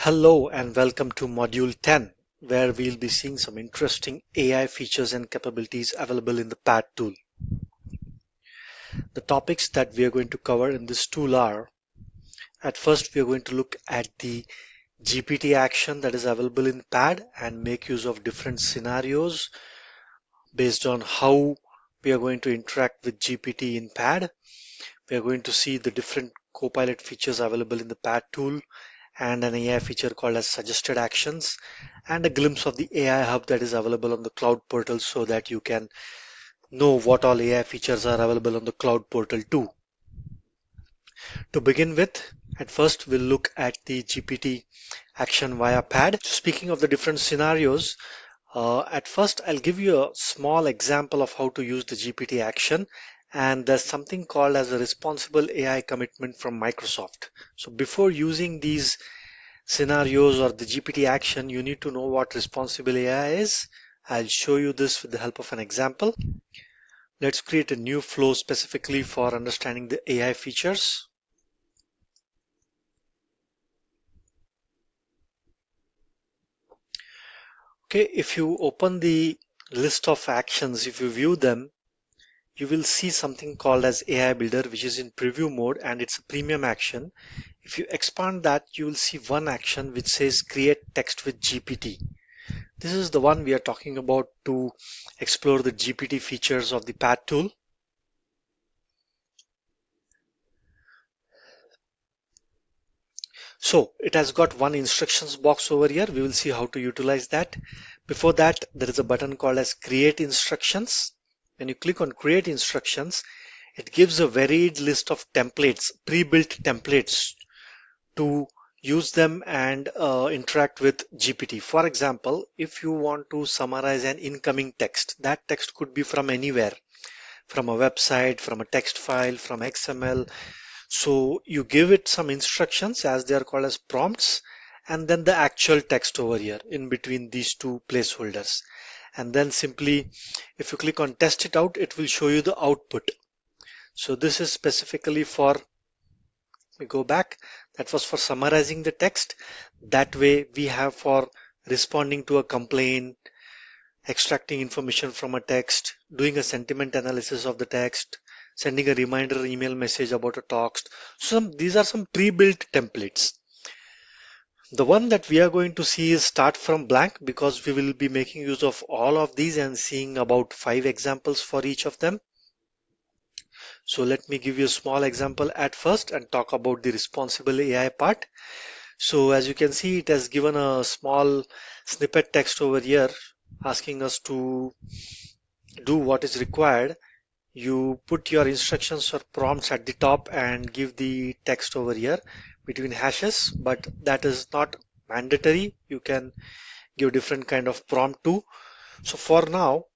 Hello and welcome to Module 10, where we'll be seeing some interesting AI features and capabilities available in the PAD tool. The topics that we are going to cover in this tool are, at first we are going to look at the GPT action that is available in PAD and make use of different scenarios based on how we are going to interact with GPT in PAD. We are going to see the different Copilot features available in the PAD tool and an AI feature called as suggested actions and a glimpse of the AI hub that is available on the cloud portal so that you can know what all AI features are available on the cloud portal too. To begin with, at first we'll look at the GPT action via PAD. Speaking of the different scenarios, at first I'll give you a small example of how to use the GPT action, and there's something called as a responsible AI commitment from Microsoft. So before using these scenarios or the GPT action, you need to know what responsible AI is. I'll show you this with the help of an example. Let's create a new flow specifically for understanding the AI features. Okay, if you open the list of actions, if you view them, you will see something called as AI Builder, which is in preview mode and it's a premium action. If you expand that, you will see one action which says create text with GPT. This is the one we are talking about to explore the GPT features of the PAD tool. So it has got one instructions box over here. We will see how to utilize that. Before that, there is a button called as create instructions. When you click on create instructions, it gives a varied list of templates, pre-built templates to use them and interact with GPT. For example, if you want to summarize an incoming text, that text could be from anywhere, from a website, from a text file, from XML. So you give it some instructions as they are called as prompts, and then the actual text over here in between these two placeholders. And then simply, if you click on test it out, it will show you the output. So this is specifically for, we go back, that was for summarizing the text. That way we have for responding to a complaint, extracting information from a text, doing a sentiment analysis of the text, sending a reminder email message about a text. So these are some pre-built templates. The one that we are going to see is start from blank because we will be making use of all of these and seeing about 5 examples for each of them. So let me give you a small example at first and talk about the responsible AI part. So as you can see, it has given a small snippet text over here asking us to do what is required. You put your instructions or prompts at the top and give the text over here between hashes, but that is not mandatory. You can give different kind of prompt too. So for now,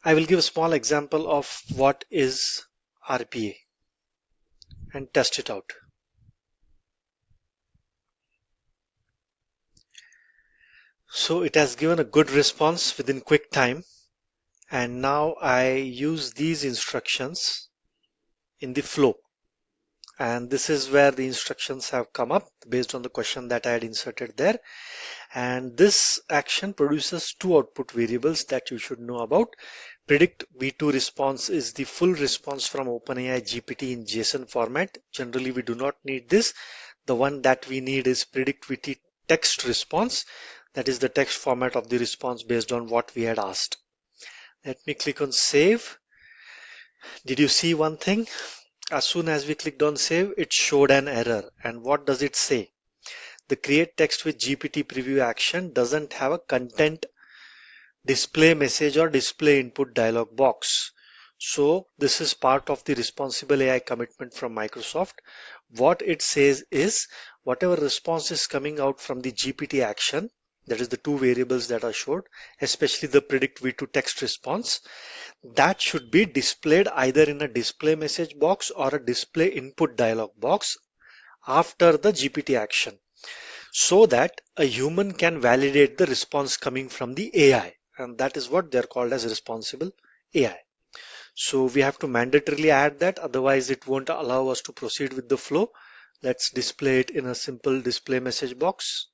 I will give a small example of what is RPA and test it out. So it has given a good response within quick time. And now I use these instructions in the flow. And this is where the instructions have come up based on the question that I had inserted there. And this action produces two output variables that you should know about. Predict V2 response is the full response from OpenAI GPT in JSON format. Generally, we do not need this. The one that we need is predict VT text response. That is the text format of the response based on what we had asked. Let me click on save. Did you see one thing? As soon as we clicked on save, it showed an error. And what does it say? The create text with GPT preview action doesn't have a content display message or display input dialog box. So this is part of the responsible AI commitment from Microsoft. What it says is whatever response is coming out from the GPT action, that is the two variables that are showed, especially the predict V2 text response, that should be displayed either in a display message box or a display input dialog box after the GPT action, so that a human can validate the response coming from the AI. And that is what they're called as responsible AI. So we have to mandatorily add that, otherwise it won't allow us to proceed with the flow. Let's display it in a simple display message box.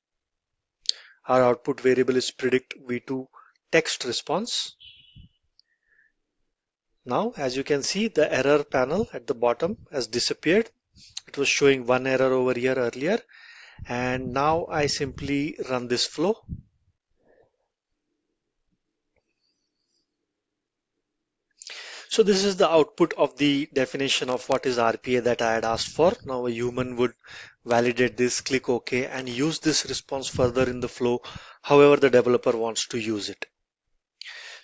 Our output variable is predict v2 text response. Now, as you can see, the error panel at the bottom has disappeared. It was showing one error over here earlier, and now I simply run this flow. So this is the output of the definition of what is RPA that I had asked for. Now a human would validate this, click OK, and use this response further in the flow, however the developer wants to use it.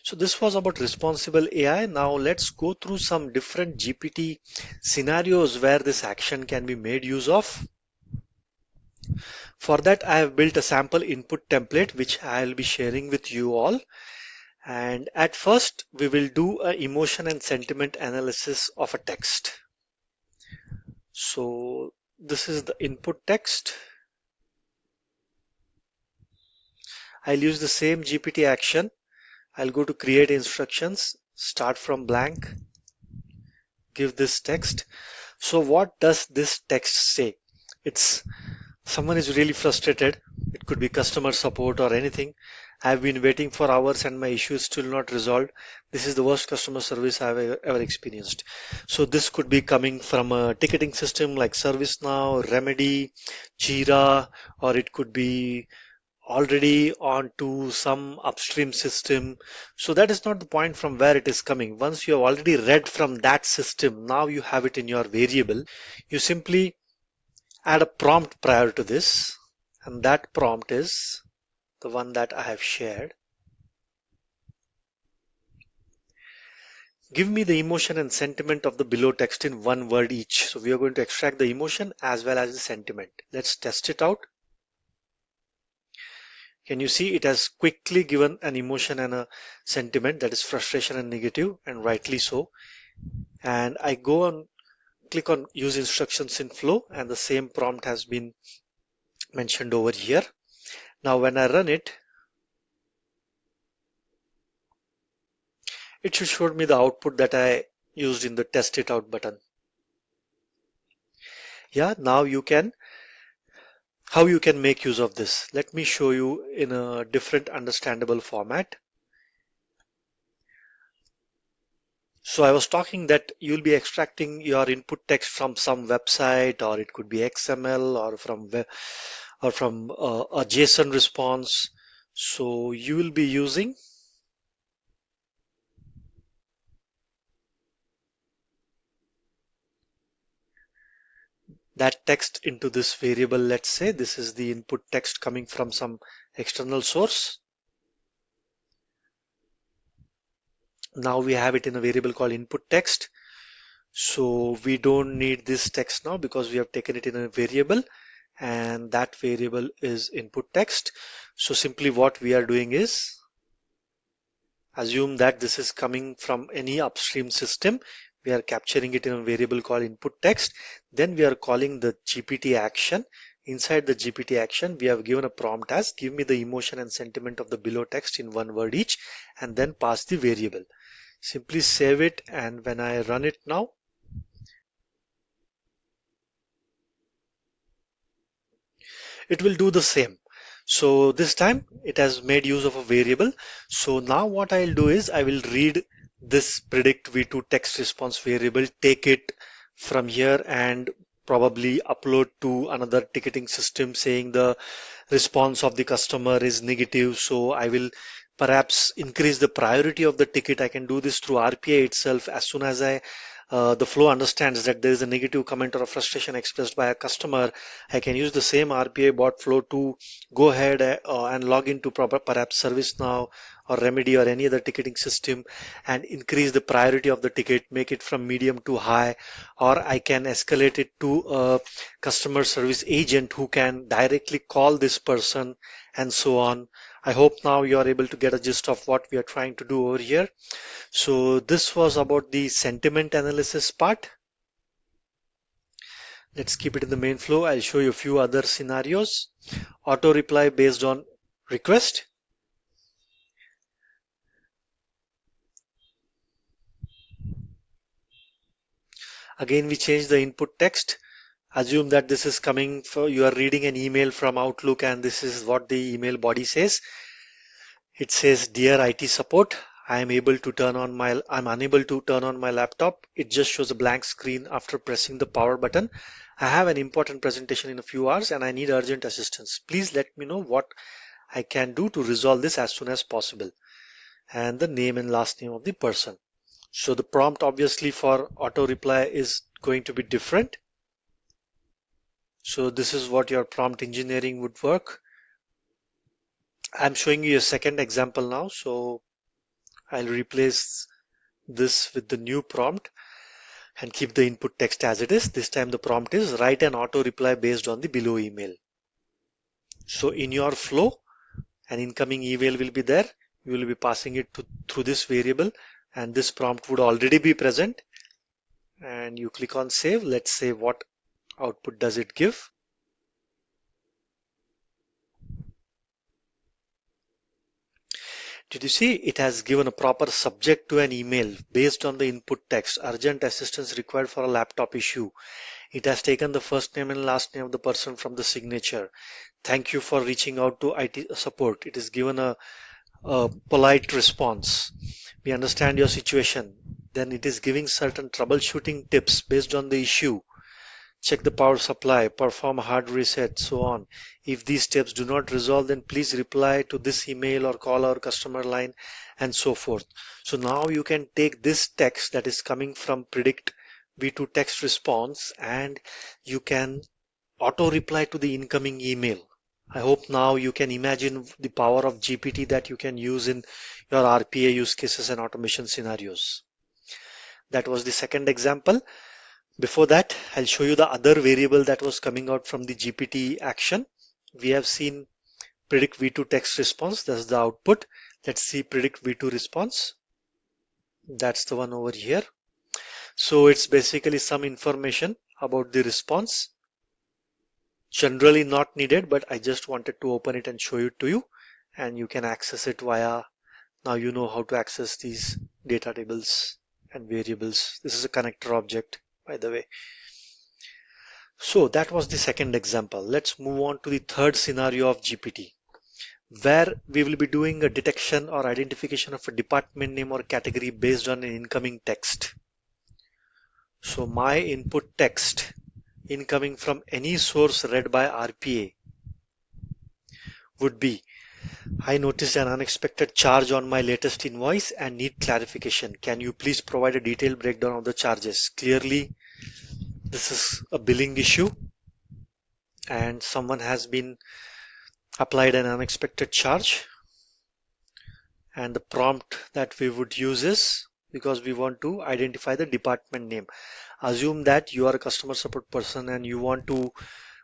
So this was about responsible AI. Now let's go through some different GPT scenarios where this action can be made use of. For that, I have built a sample input template, which I'll be sharing with you all. And at first, we will do an emotion and sentiment analysis of a text. So this is the input text. I'll use the same GPT action. I'll go to create instructions, start from blank, give this text. So what does this text say? It's someone is really frustrated. It could be customer support or anything. I've been waiting for hours and my issue is still not resolved. This is the worst customer service I've ever experienced. So this could be coming from a ticketing system like ServiceNow, Remedy, Jira, or it could be already onto some upstream system. So that is not the point from where it is coming. Once you have already read from that system, now you have it in your variable. You simply add a prompt prior to this, and that prompt is the one that I have shared. Give me the emotion and sentiment of the below text in one word each. So we are going to extract the emotion as well as the sentiment. Let's test it out. Can you see it has quickly given an emotion and a sentiment, that is frustration and negative, and rightly so. And I go on, click on use instructions in flow, and the same prompt has been mentioned over here. Now when I run it, it should show me the output that I used in the test it out button. Yeah, now how you can make use of this. Let me show you in a different understandable format. So I was talking that you'll be extracting your input text from some website, or it could be XML, or from a JSON response. So you will be using that text into this variable. Let's say this is the input text coming from some external source. Now we have it in a variable called input text. So we don't need this text now because we have taken it in a variable, and that variable is input text. So simply what we are doing is assume that this is coming from any upstream system. We are capturing it in a variable called input text. Then we are calling the GPT action. Inside the GPT action, we have given a prompt as give me the emotion and sentiment of the below text in one word each, and then pass the variable. Simply save it, and when I run it now, it will do the same. So this time it has made use of a variable. So now what I'll do is I will read this predict v2 text response variable, take it from here and probably upload to another ticketing system saying the response of the customer is negative. So I will perhaps increase the priority of the ticket. I can do this through RPA itself. As soon as the flow understands that there is a negative comment or a frustration expressed by a customer, I can use the same RPA bot flow to go ahead and log into perhaps ServiceNow or Remedy or any other ticketing system and increase the priority of the ticket, make it from medium to high, or I can escalate it to a customer service agent who can directly call this person, and so on. I hope now you are able to get a gist of what we are trying to do over here. So this was about the sentiment analysis part. Let's keep it in the main flow. I'll show you a few other scenarios. Auto reply based on request. Again, we change the input text. Assume that this is coming for you are reading an email from Outlook and this is what the email body says. It says, Dear IT support, I'm unable to turn on my laptop. It just shows a blank screen after pressing the power button. I have an important presentation in a few hours and I need urgent assistance. Please let me know what I can do to resolve this as soon as possible. And the name and last name of the person. So the prompt obviously for auto reply is going to be different. So this is what your prompt engineering would work. I'm showing you a second example now. So I'll replace this with the new prompt and keep the input text as it is. This time the prompt is write an auto reply based on the below email. So in your flow, an incoming email will be there. You will be passing it through this variable and this prompt would already be present. And you click on save. Let's say what output does it give. Did you see it has given a proper subject to an email based on the input text, urgent assistance required for a laptop issue. It has taken the first name and last name of the person from the signature. Thank you for reaching out to IT support. It is given a polite response. We understand your situation. Then it is giving certain troubleshooting tips based on the issue. Check the power supply, perform a hard reset, so on. If these steps do not resolve, then please reply to this email or call our customer line and so forth. So now you can take this text that is coming from predict V2 text response and you can auto reply to the incoming email. I hope now you can imagine the power of GPT that you can use in your RPA use cases and automation scenarios. That was the second example. Before that, I'll show you the other variable that was coming out from the GPT action. We have seen predict V2 text response. That's the output. Let's see predict V2 response. That's the one over here. So it's basically some information about the response. Generally not needed, but I just wanted to open it and show it to you. And you can access it via, now you know how to access these data tables and variables. This is a connector object, by the way. So that was the second example. Let's move on to the third scenario of GPT, where we will be doing a detection or identification of a department name or category based on an incoming text. So my input text incoming from any source read by RPA would be, I noticed an unexpected charge on my latest invoice and need clarification. Can you please provide a detailed breakdown of the charges? Clearly, this is a billing issue and someone has been applied an unexpected charge, and the prompt that we would use is, because we want to identify the department name, assume that you are a customer support person and you want to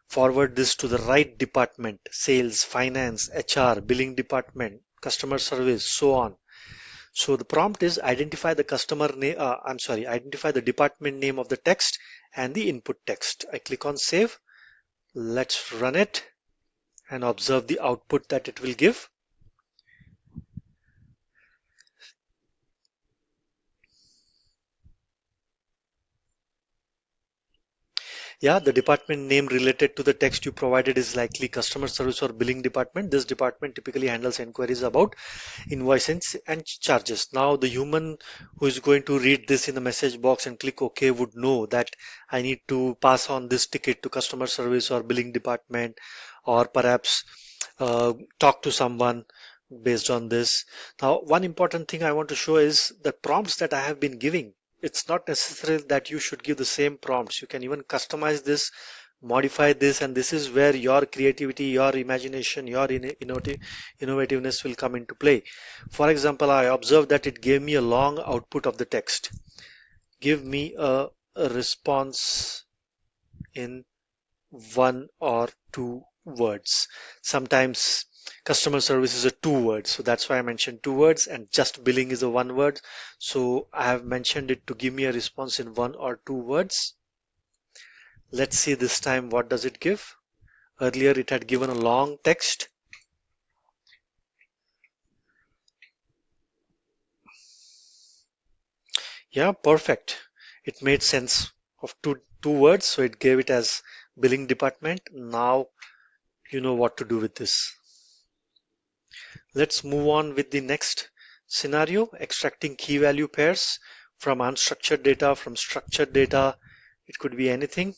forward this to the right department: sales, finance, HR, billing department, customer service, so on. So the prompt is identify the identify the department name of the text and the input text. I click on save. Let's run it and observe the output that it will give. Yeah, the department name related to the text you provided is likely customer service or billing department. This department typically handles inquiries about invoices and charges. Now, the human who is going to read this in the message box and click OK would know that I need to pass on this ticket to customer service or billing department, or perhaps talk to someone based on this. Now, one important thing I want to show is the prompts that I have been giving. It's not necessary that you should give the same prompts. You can even customize this, modify this, and this is where your creativity, your imagination, your innovativeness will come into play. For example, I observed that it gave me a long output of the text. Give me a response in one or two words. Sometimes customer service is a 2 words, so that's why I mentioned 2 words, and just billing is a 1 word. So I have mentioned it to give me a response in 1 or 2 words. Let's see this time what does it give. Earlier it had given a long text. Yeah, perfect. It made sense of two words, so it gave it as billing department. Now you know what to do with this. Let's move on with the next scenario, extracting key value pairs from unstructured data, from structured data. It could be anything.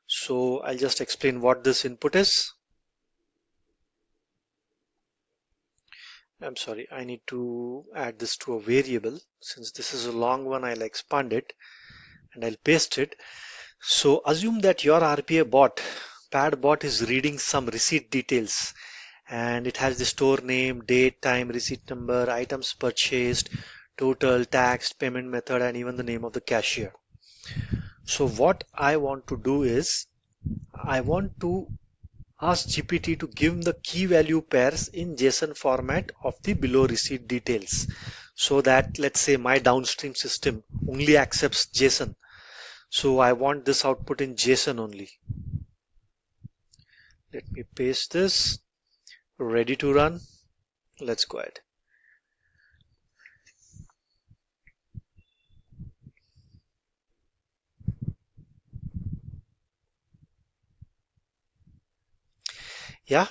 So I'll just explain what this input is. I'm sorry, I need to add this to a variable. Since this is a long one, I'll expand it and I'll paste it. So assume that your RPA bot, pad bot, is reading some receipt details, and it has the store name, date, time, receipt number, items purchased, total, tax, payment method, and even the name of the cashier. So what I want to do is I want to ask GPT to give the key value pairs in JSON format of the below receipt details, so that, let's say, my downstream system only accepts JSON. So I want this output in JSON only. Let me paste this. Ready to run. Let's go ahead. Yeah,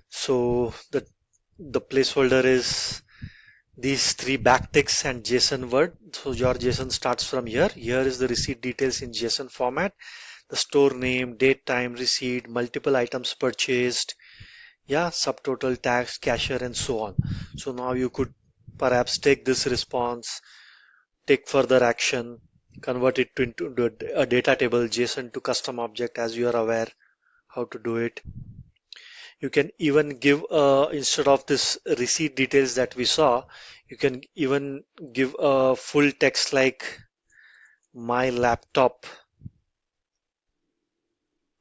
so the placeholder is these three backticks and JSON word. So your JSON starts from here. Here is the receipt details in JSON format, the store name, date, time, receipt, multiple items purchased, yeah, subtotal, tax, cashier, and so on. So now you could perhaps take this response, take further action, convert it into a data table, JSON to custom object, as you are aware how to do it. You can even give, instead of this receipt details that we saw, you can even give a full text like my laptop,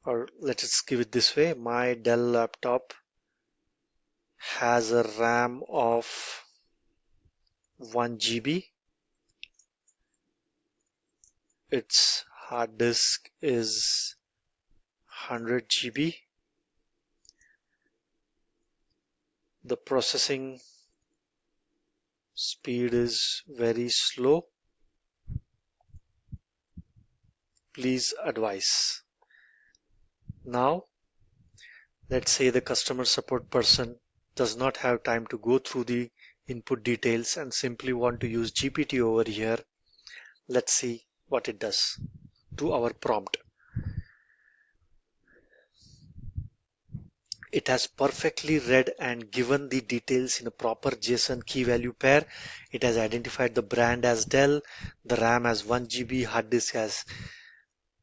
or let's give it this way, my Dell laptop has a RAM of 1 GB. Its hard disk is 100 GB. The processing speed is very slow. Please advise. Now, let's say the customer support person does not have time to go through the input details and simply want to use GPT over here. Let's see what it does to our prompt. It has perfectly read and given the details in a proper JSON key value pair. It has identified the brand as Dell, the RAM as 1 GB, hard disk as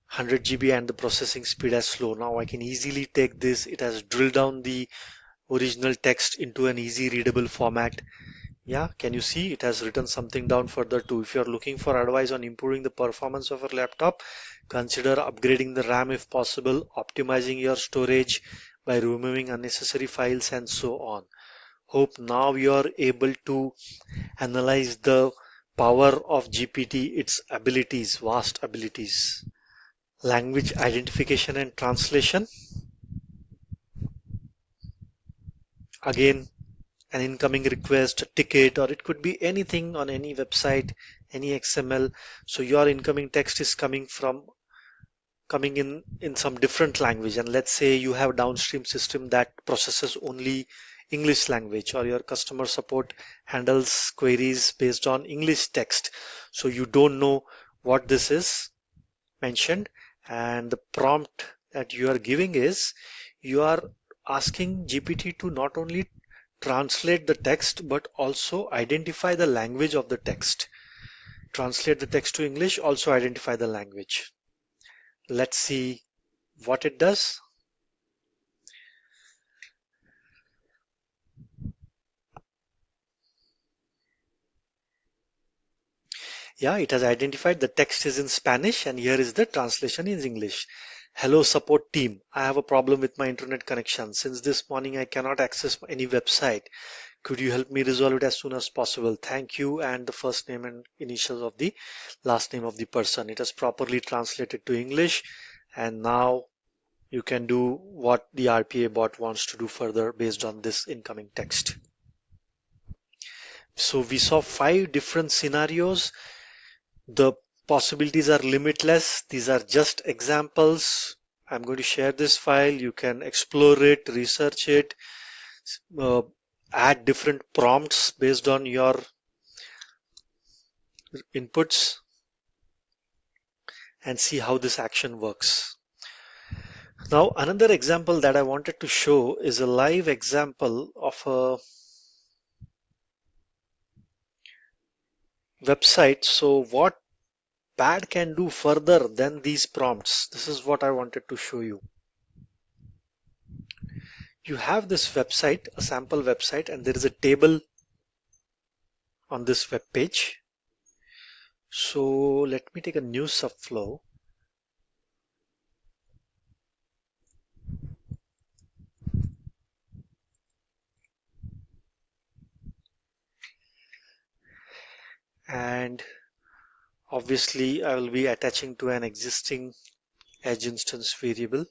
100 GB, and the processing speed as slow. Now I can easily take this. It has drilled down the original text into an easy readable format. Yeah, can you see it has written something down further too? If you're looking for advice on improving the performance of a laptop, consider upgrading the RAM if possible, optimizing your storage by removing unnecessary files, and so on. Hope now you're able to analyze the power of GPT, its abilities, vast abilities. Language identification and translation. Again, an incoming request, a ticket, or it could be anything on any website, any XML. So your incoming text is coming in some different language, and let's say you have downstream system that processes only English language, or your customer support handles queries based on English text. So you don't know what this is mentioned, and the prompt that you are giving is you are asking GPT to not only translate the text but also identify the language of the text. Translate the text to English, also identify the language. Let's see what it does. Yeah, it has identified the text is in Spanish and here is the translation in English. Hello support team, I have a problem with my internet connection. Since this morning I cannot access any website. Could you help me resolve it as soon as possible? Thank you, and the first name and initials of the last name of the person. It has properly translated to English, and now you can do what the RPA bot wants to do further based on this incoming text. So we saw 5 different scenarios. The possibilities are limitless. These are just examples. I'm going to share this file. You can explore it, research it, uh, add different prompts based on your inputs and see how this action works. Now, another example that I wanted to show is a live example of a website. So what Pad can do further than these prompts? This is what I wanted to show you. You have this website, a sample website, and there is a table on this web page. So let me take a new subflow. And obviously I will be attaching to an existing Edge instance variable,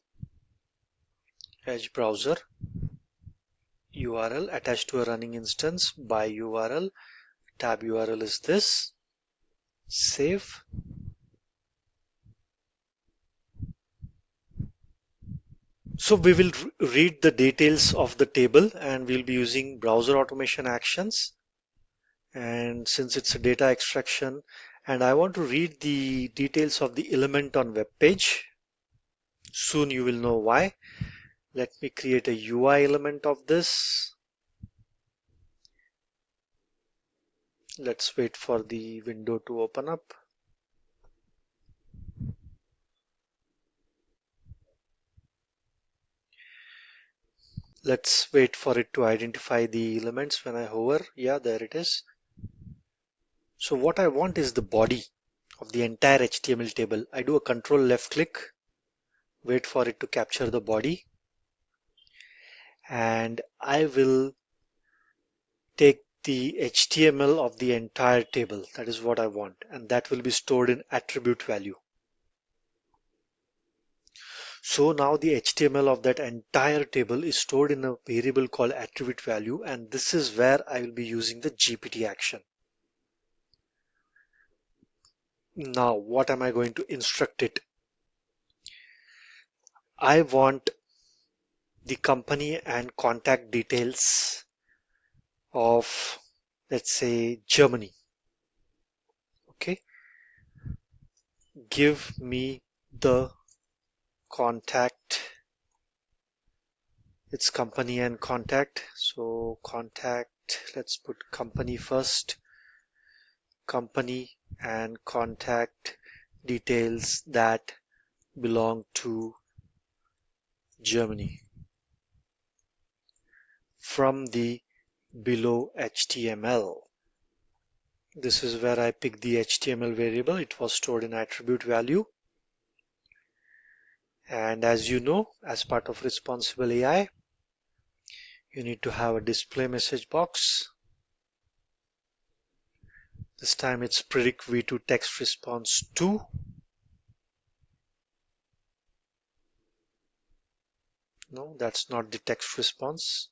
Edge browser, URL attached to a running instance by URL. Tab URL is this. Save. So we will read the details of the table and we'll be using browser automation actions. And since it's a data extraction and I want to read the details of the element on web page, soon you will know why. Let me create a UI element of this. Let's wait for the window to open up. Let's wait for it to identify the elements when I hover. Yeah, there it is. So what I want is the body of the entire HTML table. I do a control left click, wait for it to capture the body, and I will take the HTML of the entire table. That is what I want, and that will be stored in attribute value. So now the HTML of that entire table is stored in a variable called attribute value, and this is where I will be using the GPT action. Now, what am I going to instruct it? I want the company and contact details of, let's say, Germany. Okay. Give me the contact. It's company and contact. So contact, let's put company first. Company and contact details that belong to Germany from the below HTML. This is where I pick the HTML variable. It was stored in attribute value. And as you know, as part of responsible AI, you need to have a display message box. This time it's predict v2 text response 2. No, that's not the text response.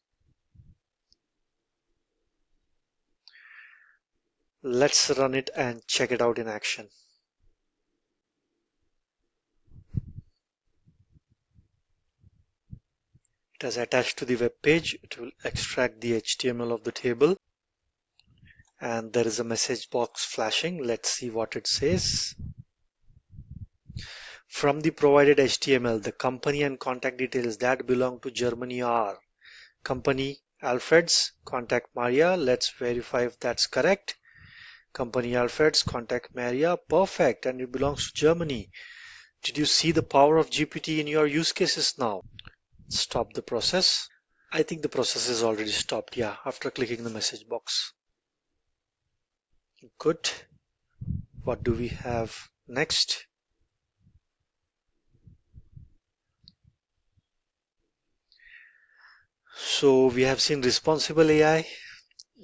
Let's run it and check it out in action. It has attached to the web page. It will extract the HTML of the table. And there is a message box flashing. Let's see what it says. From the provided HTML, the company and contact details that belong to Germany are company Alfreds, contact Maria. Let's verify if that's correct. Company Alfreds, contact Maria. Perfect. And it belongs to Germany. Did you see the power of GPT in your use cases now? Stop the process. I think the process is already stopped. Yeah, after clicking the message box. Good. What do we have next? So we have seen responsible AI,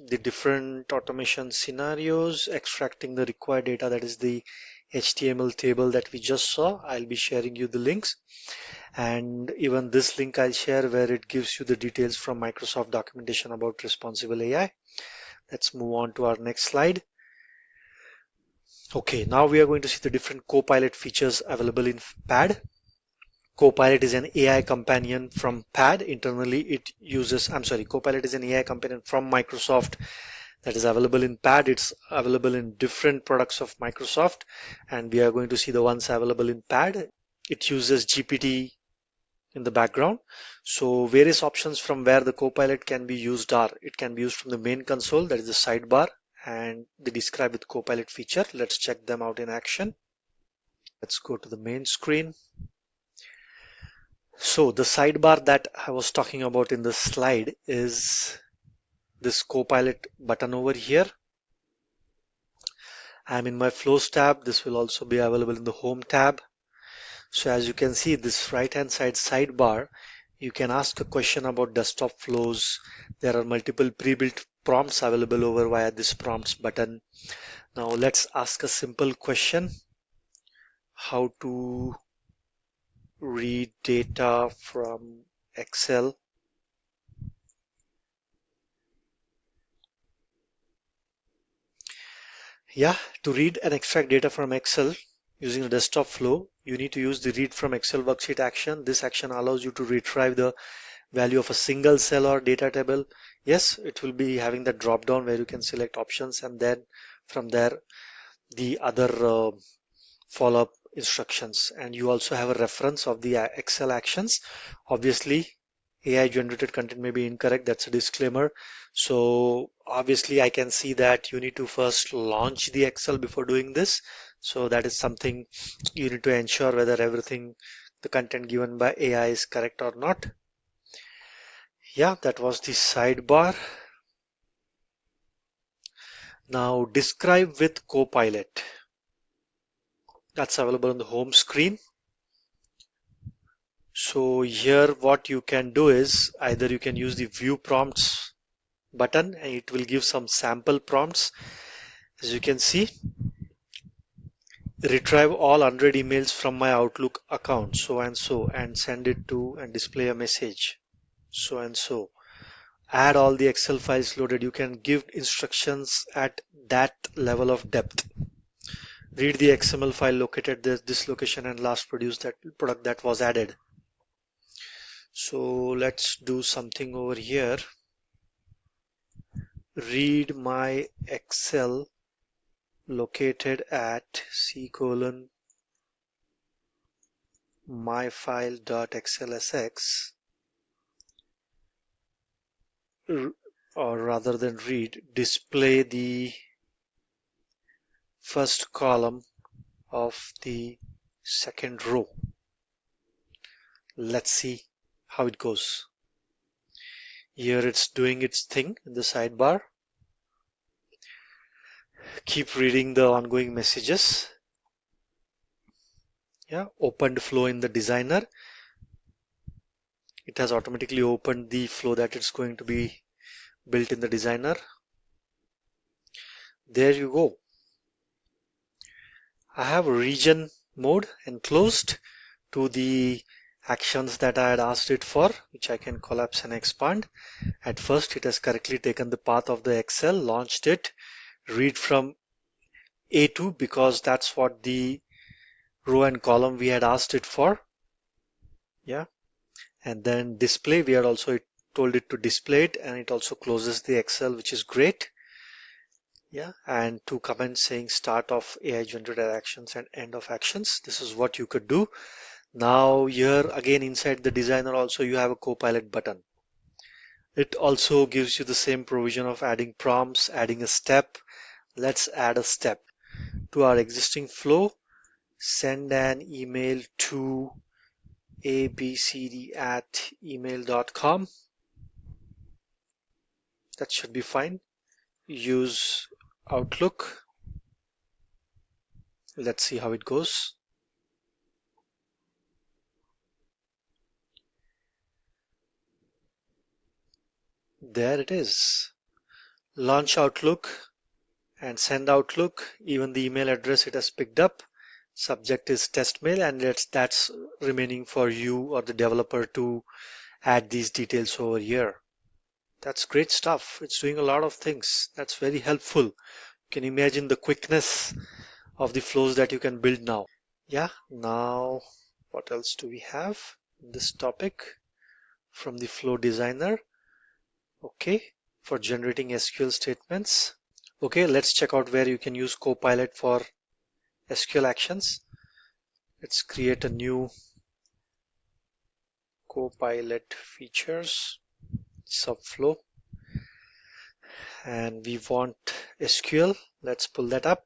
the different automation scenarios, extracting the required data, that is the HTML table that we just saw. I'll be sharing you the links, and even this link I'll share where it gives you the details from Microsoft documentation about responsible AI. Let's move on to our next slide. Okay, now we are going to see the different Copilot features available in Pad. Copilot is an AI companion from PAD. Internally, it uses, Copilot is an AI companion from Microsoft that is available in PAD. It's available in different products of Microsoft, and we are going to see the ones available in PAD. It uses GPT in the background. So various options from where the Copilot can be used are, it can be used from the main console, that is the sidebar, and they describe with Copilot feature. Let's check them out in action. Let's go to the main screen. So the sidebar that I was talking about in the slide is this Copilot button over here. I'm in my flows tab. This will also be available in the home tab. So as you can see, this right hand side sidebar, you can ask a question about desktop flows. There are multiple pre-built prompts available over via this prompts button. Now let's ask a simple question: how to read data from Excel. Yeah, to read and extract data from Excel using the desktop flow, you need to use the read from Excel worksheet action. This action allows you to retrieve the value of a single cell or data table. Yes, it will be having that drop down where you can select options, and then from there the other follow-up instructions, and you also have a reference of the Excel actions. Obviously AI generated content may be incorrect, that's a disclaimer. So obviously I can see that you need to first launch the Excel before doing this. So that is something you need to ensure whether everything, the content given by AI is correct or not. Yeah, that was the sidebar. Now describe with Copilot. That's available on the home screen. So here what you can do is either you can use the view prompts button and it will give some sample prompts. As you can see, retrieve all 100 emails from my Outlook account, so and so, and send it to and display a message, so and so. Add all the Excel files loaded. You can give instructions at that level of depth. Read the XML file located at this location and last produce that product that was added. So let's do something over here. Read my Excel located at c:" myfile.xlsx, or rather than read, display the first column of the second row. Let's see how it goes. Here it's doing its thing in the sidebar. Keep reading the ongoing messages. Yeah, opened flow in the designer. It has automatically opened the flow that it's going to be built in the designer. There you go. I have region mode enclosed to the actions that I had asked it for, which I can collapse and expand. At first, it has correctly taken the path of the Excel, launched it, read from A2 because that's what the row and column we had asked it for. Yeah, and then display, we had also told it to display it, and it also closes the Excel, which is great. Yeah, and two comments saying start of AI generated actions and end of actions. This is what you could do. Now here again inside the designer also you have a Copilot button. It also gives you the same provision of adding prompts, adding a step. Let's add a step to our existing flow. Send an email to abcd@email.com. That should be fine. Use Outlook. Let's see how it goes. There it is. Launch Outlook and send Outlook. Even the email address it has picked up. Subject is test mail, and that's remaining for you or the developer to add these details over here. That's great stuff. It's doing a lot of things. That's very helpful. You can imagine the quickness of the flows that you can build now. Yeah, now What else do we have in this topic from the Flow Designer? Okay, for generating SQL statements. Okay, let's check out where you can use Copilot for SQL actions. Let's create a new Copilot Features subflow, and we want SQL. Let's pull that up.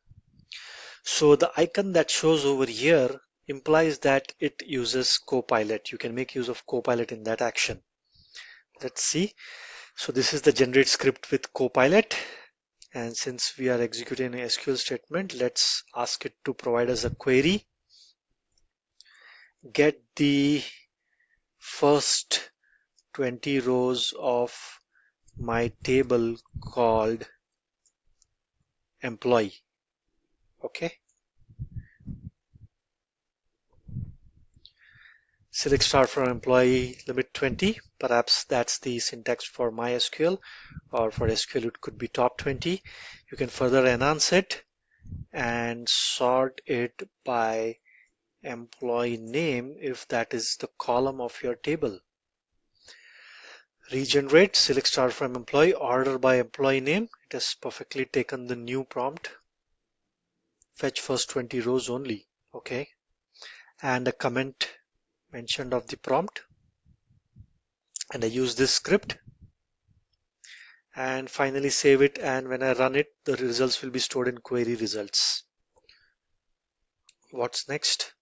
So the icon that shows over here implies that it uses Copilot. You can make use of Copilot in that action. Let's see. So this is the generate script with Copilot. And since we are executing an SQL statement, let's ask it to provide us a query. Get the first 20 rows of my table called employee. Okay. Select star from employee limit 20. Perhaps that's the syntax for MySQL, or for SQL it could be top 20. You can further enhance it and sort it by employee name if that is the column of your table. Regenerate, select star from employee, order by employee name. It has perfectly taken the new prompt. Fetch first 20 rows only. Okay. And a comment mentioned of the prompt. And I use this script. And finally save it, and when I run it, the results will be stored in query results. What's next?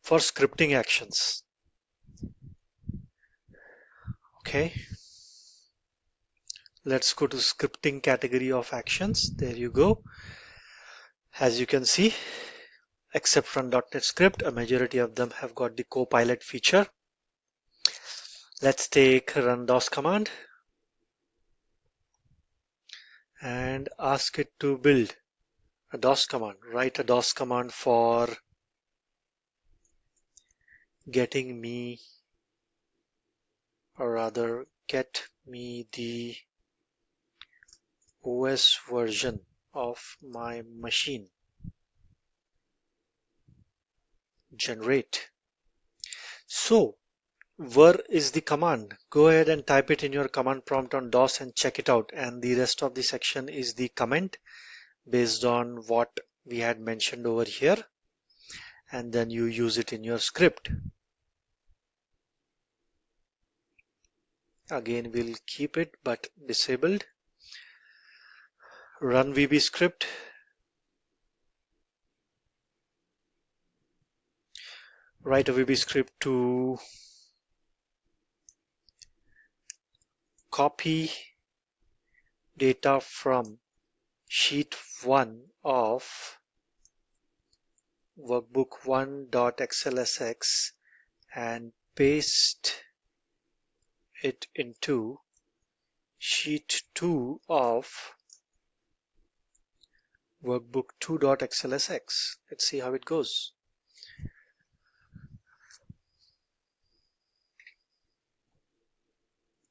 For scripting actions. Okay. Let's go to scripting category of actions. There you go. As you can see, except run .NET Script, a majority of them have got the Copilot feature. Let's take run DOS command and ask it to build a DOS command. Write a DOS command for getting me, or rather get me the OS version of my machine. Generate. So where is the command? Go ahead and type it in your command prompt on DOS and check it out. And the rest of the section is the comment based on what we had mentioned over here. And then you use it in your script. Again, we'll keep it but disabled. Run VB script. Write a VB script to copy data from sheet 1 of workbook 1.xlsx and paste it into sheet 2 of workbook 2.xlsx. Let's see how it goes.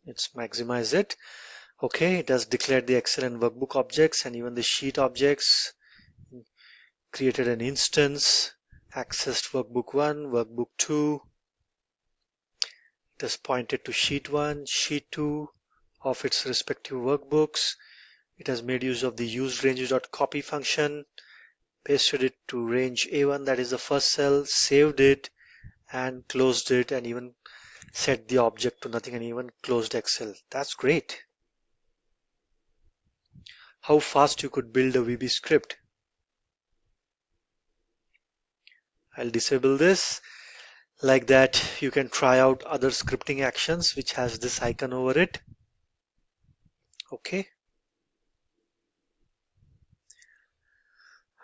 Let's maximize it. Okay, it has declared the Excel and workbook objects and even the sheet objects. Created an instance, accessed workbook 1, workbook 2. It has pointed to sheet 1, sheet 2 of its respective workbooks. It has made use of the useRange.copy function, pasted it to range A1, that is the first cell, saved it and closed it, and even set the object to nothing and even closed Excel. That's great. How fast you could build a VB script. I'll disable this. Like that, you can try out other scripting actions which has this icon over it. Okay.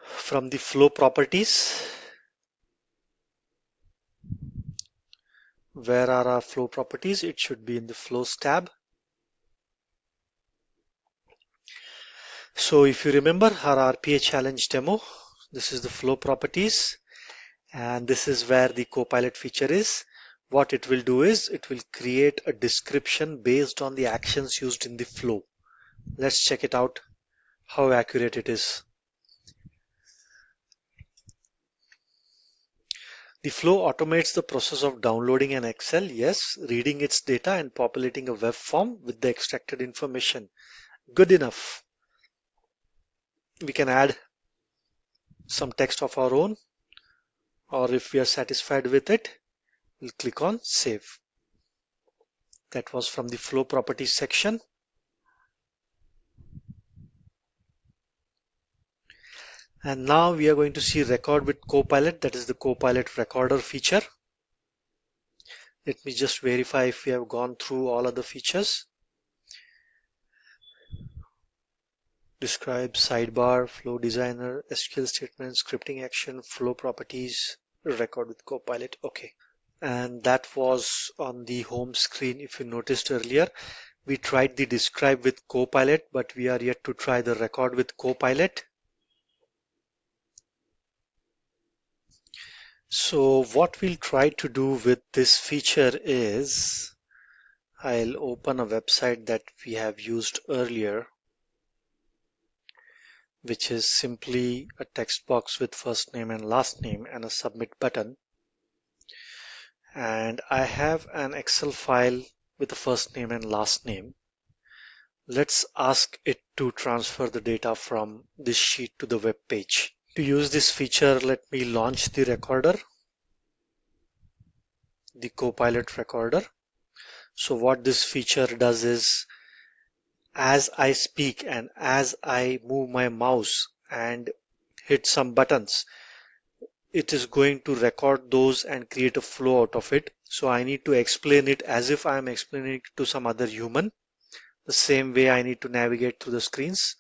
From the flow properties, where are our flow properties? It should be in the flows tab. So if you remember our RPA challenge demo, this is the flow properties, and this is where the Copilot feature is. What it will do is it will create a description based on the actions used in the flow. Let's check it out, how accurate it is. The flow automates the process of downloading an Excel, yes, reading its data and populating a web form with the extracted information. Good enough. We can add some text of our own, or if we are satisfied with it, we'll click on Save. That was from the Flow Properties section. And now we are going to see Record with Copilot, that is the Copilot Recorder feature. Let me just verify if we have gone through all other features. Describe, sidebar, flow designer, SQL statements, scripting action, flow properties, record with Copilot. Okay. And that was on the home screen. If you noticed earlier, we tried the describe with Copilot, but we are yet to try the record with Copilot. So what we'll try to do with this feature is I'll open a website that we have used earlier, which is simply a text box with first name and last name and a submit button. And I have an Excel file with the first name and last name. Let's ask it to transfer the data from this sheet to the web page. To use this feature, let me launch the recorder, the Copilot recorder. So what this feature does is, as I speak and as I move my mouse and hit some buttons, it is going to record those and create a flow out of it. So I need to explain it as if I am explaining it to some other human. The same way I need to navigate through the screens.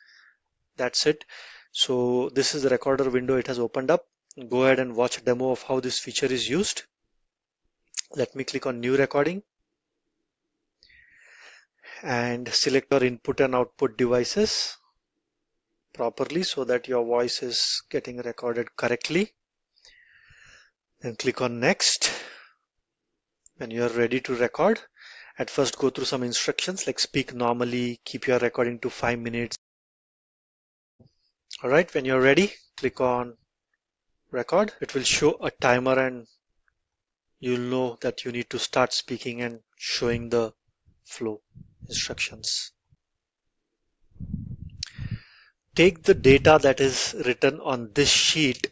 That's it. So this is the recorder window. It has opened up. Go ahead and watch a demo of how this feature is used. Let me click on new recording and select your input and output devices properly so that your voice is getting recorded correctly. Then click on next. When you are ready to record, at first go through some instructions like speak normally, keep your recording to 5 minutes. Alright, when you're ready, click on record. It will show a timer and you'll know that you need to start speaking and showing the flow instructions. Take the data that is written on this sheet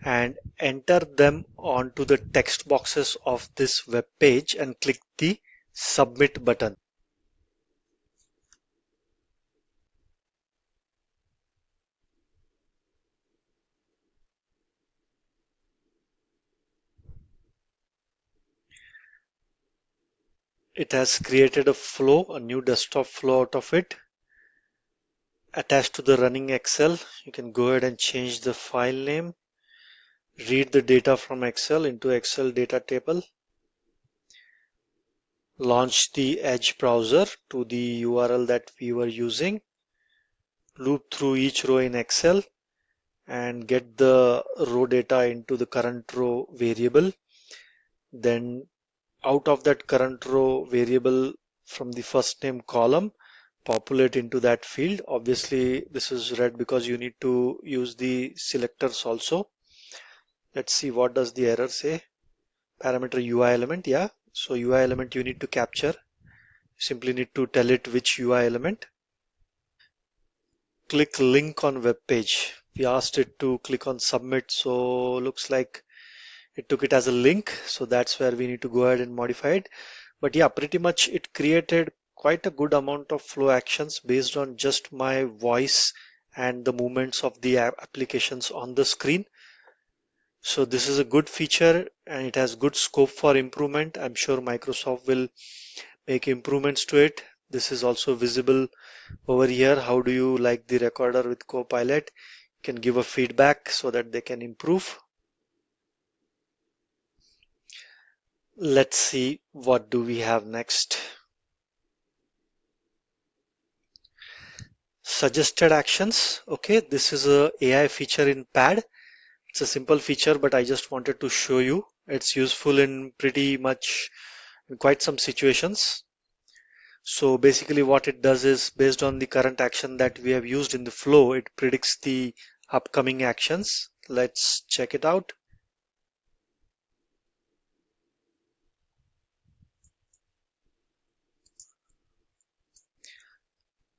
and enter them onto the text boxes of this web page and click the submit button. It has created a flow, a new desktop flow out of it. Attached to the running Excel, you can go ahead and change the file name, read the data from Excel into Excel data table, launch the Edge browser to the URL that we were using, loop through each row in Excel and get the row data into the current row variable. Then out of that current row variable from the first name column, populate into that field. Obviously this is red because you need to use the selectors also. Let's see, what does the error say? Parameter UI element. Yeah, so UI element you need to capture. Simply need to tell it which UI element. Click link on web page. We asked it to click on submit, so looks like it took it as a link, so that's where we need to go ahead and modify it. But yeah, pretty much it created quite a good amount of flow actions based on just my voice and the movements of the applications on the screen. So this is a good feature and it has good scope for improvement. I'm sure Microsoft will make improvements to it. This is also visible over here. How do you like the recorder with Copilot? You can give a feedback so that they can improve. Let's see what do we have next. Suggested actions. Okay, this is a AI feature in Pad. It's a simple feature, but I just wanted to show you. It's useful in pretty much in quite some situations. So basically what it does is, based on the current action that we have used in the flow, it predicts the upcoming actions. Let's check it out.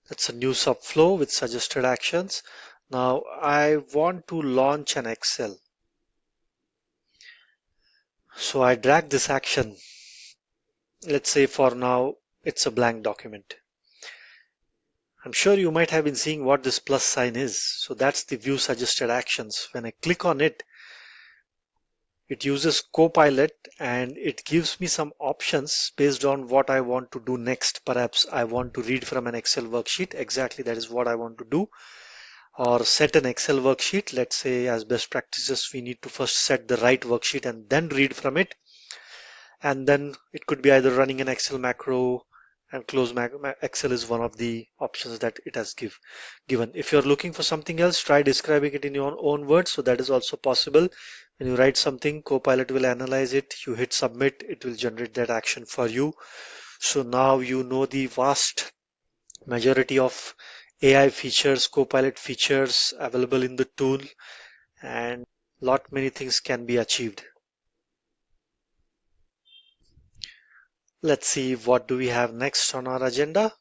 That's a new subflow with suggested actions. Now I want to launch an Excel. So I drag this action. Let's say for now it's a blank document. I'm sure you might have been seeing what this plus sign is. So that's the view suggested actions. When I click on it, it uses Copilot and it gives me some options based on what I want to do next. Perhaps I want to read from an Excel worksheet. Exactly, that is what I want to do. Or set an Excel worksheet. Let's say as best practices, we need to first set the right worksheet and then read from it. And then it could be either running an Excel macro, and close Excel is one of the options that it has given. If you're looking for something else, try describing it in your own words. So that is also possible. When you write something, Copilot will analyze it. You hit submit, it will generate that action for you. So now you know the vast majority of AI features, Copilot features available in the tool, and lot many things can be achieved. Let's see what do we have next on our agenda.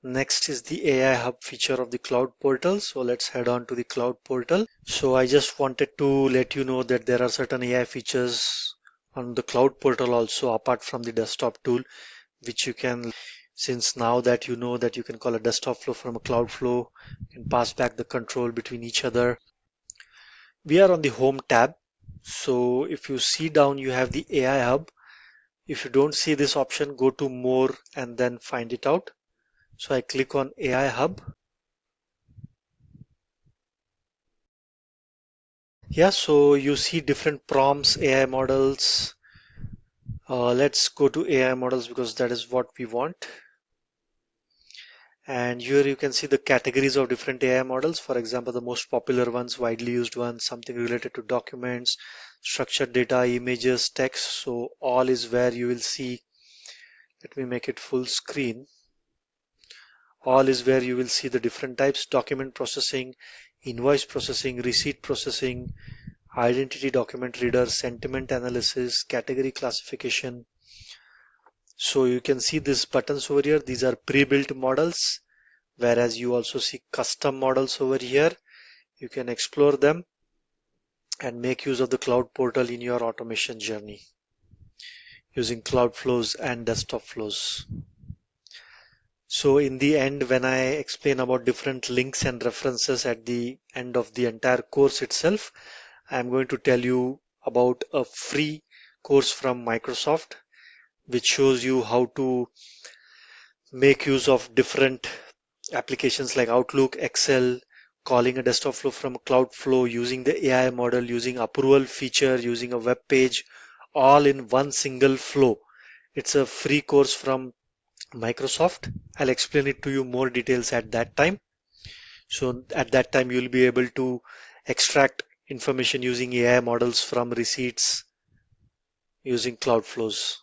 Next is the AI Hub feature of the Cloud Portal. So let's head on to the Cloud Portal. So I just wanted to let you know that there are certain AI features on the Cloud Portal also apart from the desktop tool, which you can, since now that you know that you can call a desktop flow from a cloud flow, you can pass back the control between each other. We are on the Home tab. So if you see down, you have the AI Hub. If you don't see this option, go to More and then find it out. So I click on AI Hub. Yeah, so you see different prompts, AI models. Let's go to AI models because that is what we want. And here you can see the categories of different AI models. For example, the most popular ones, widely used ones, something related to documents, structured data, images, text. So all is where you will see. Let me make it full screen. All is where you will see the different types: document processing, invoice processing, receipt processing, identity document reader, sentiment analysis, category classification. So you can see these buttons over here. These are pre-built models, whereas you also see custom models over here. You can explore them and make use of the cloud portal in your automation journey using cloud flows and desktop flows. So in the end, when I explain about different links and references at the end of the entire course itself, I'm going to tell you about a free course from Microsoft, which shows you how to make use of different applications like Outlook, Excel, calling a desktop flow from a cloud flow, using the AI model, using approval feature, using a web page, all in one single flow. It's a free course from Microsoft. I'll explain it to you more details at that time. So at that time, you'll be able to extract information using AI models from receipts using cloud flows.